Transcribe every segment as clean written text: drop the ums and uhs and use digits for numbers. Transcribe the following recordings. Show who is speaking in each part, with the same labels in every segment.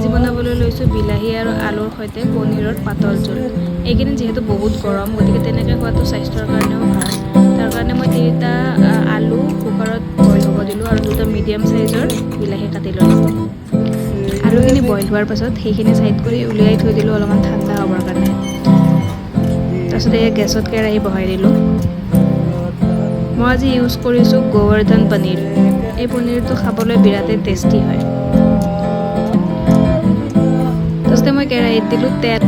Speaker 1: আজি বনাবলৈ লৈছোঁ বিলাহী আৰু আলুৰ সৈতে পনীৰৰ পাতল জোল। এইকেইদিন যিহেতু বহুত গৰম, গতিকে তেনেকৈ খোৱাটো স্বাস্থ্যৰ কাৰণেও ভাল। তাৰ কাৰণে মই 3টা আলু কুকাৰত বইল হ'ব দিলোঁ আৰু 2টা মিডিয়াম চাইজৰ বিলাহী কাটি ল'লোঁ। আলুখিনি বইল হোৱাৰ পাছত সেইখিনি ছাইড কৰি উলিয়াই থৈ দিলোঁ অলপমান ঠাণ্ডা হ'বৰ কাৰণে। তাৰপিছত এই গেছত কেৰাহী বহাই দিলোঁ। মই আজি ইউজ কৰিছোঁ গোৱৰ্ধন পনীৰ। এই পনীৰটো খাবলৈ বিৰাটেই টেষ্টি হয়। তাৰপিছতে মই কেৰাহীত দিলোঁ তেল।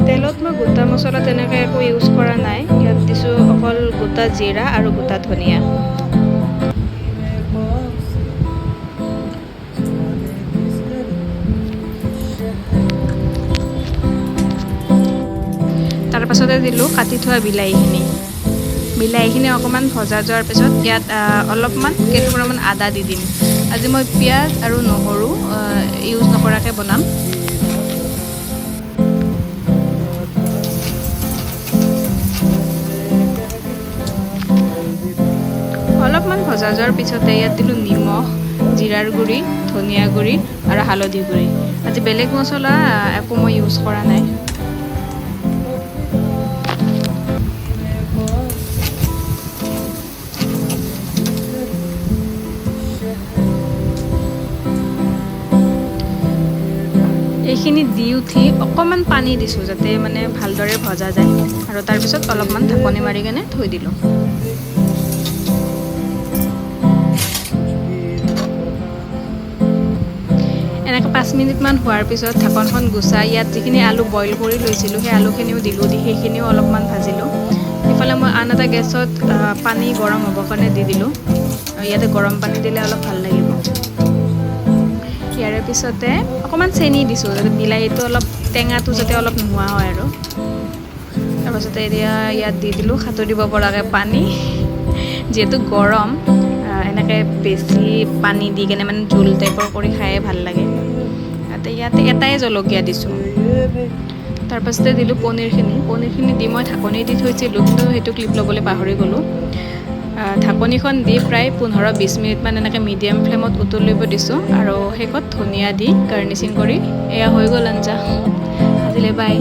Speaker 1: তেলত মই গোটা মছলা তেনেকৈ একো ইউজ কৰা নাই। ইয়াত দিছোঁ অকল গোটা জিৰা আৰু গোটা ধনিয়া। তাৰপাছতে দিলোঁ কাটি থোৱা বিলাহীখিনি অকণমান ভজা যোৱাৰ পিছত ইয়াত অলপমান কেইটুকুৰামান আদা দি দিম। আজি মই পিঁয়াজ আৰু নহৰু ইউজ নকৰাকৈ বনাম। অলপমান ভজা যোৱাৰ পিছতে ইয়াত দিলোঁ নিমখ, জিৰাৰ গুড়ি, ধনিয়া গুড়ি আৰু হালধি গুড়ি। আজি বেলেগ মছলা একো মই ইউজ কৰা নাই। এইখিনি দি উঠি অকণমান পানী দিছোঁ যাতে মানে ভালদৰে ভজা যায় আৰু তাৰপিছত অলপমান ঢাকনি মাৰি কেনে থৈ দিলোঁ। এনেকৈ 5 মিনিটমান হোৱাৰ পিছত ঢাকনখন গুচাই ইয়াত যিখিনি আলু বইল কৰি লৈছিলোঁ সেই আলুখিনিও দিলোঁ, দি সেইখিনিও অলপমান ভাজিলোঁ। ইফালে মই আন এটা গেছত পানী গৰম হ'বৰ কাৰণে দি দিলোঁ। ইয়াতে গৰম পানী দিলে অলপ ভাল লাগিব। ইয়াৰে পিছতে অকণমান চেনি দিছোঁ যাতে বিলাহীটো অলপ টেঙাটো যাতে অলপ নোহোৱা হয় আৰু। তাৰপাছতে এতিয়া ইয়াত দি দিলোঁ সাঁতুৰিব পৰাকৈ পানী। যিহেতু গৰম এনেকৈ বেছি পানী দি কেনে মানে জোল টাইপৰ কৰি খায়ে ভাল লাগে। ইয়াতে এটাই জলকীয়া দিছোঁ। তাৰপাছতে দিলোঁ পনীৰখিনি দি মই ঢাকনি দি থৈছিলোঁ, কিন্তু সেইটো ক্লিপ ল'বলৈ পাহৰি গ'লোঁ। ঢাকনিখন দি প্ৰায় 15-20 মিনিটমান এনেকৈ মিডিয়াম ফ্লেমত উতলিব দিছোঁ আৰু শেষত ধনিয়া দি গাৰ্নিচিং কৰি এয়া হৈ গ'ল আঞ্জা। আজিলৈ বাই।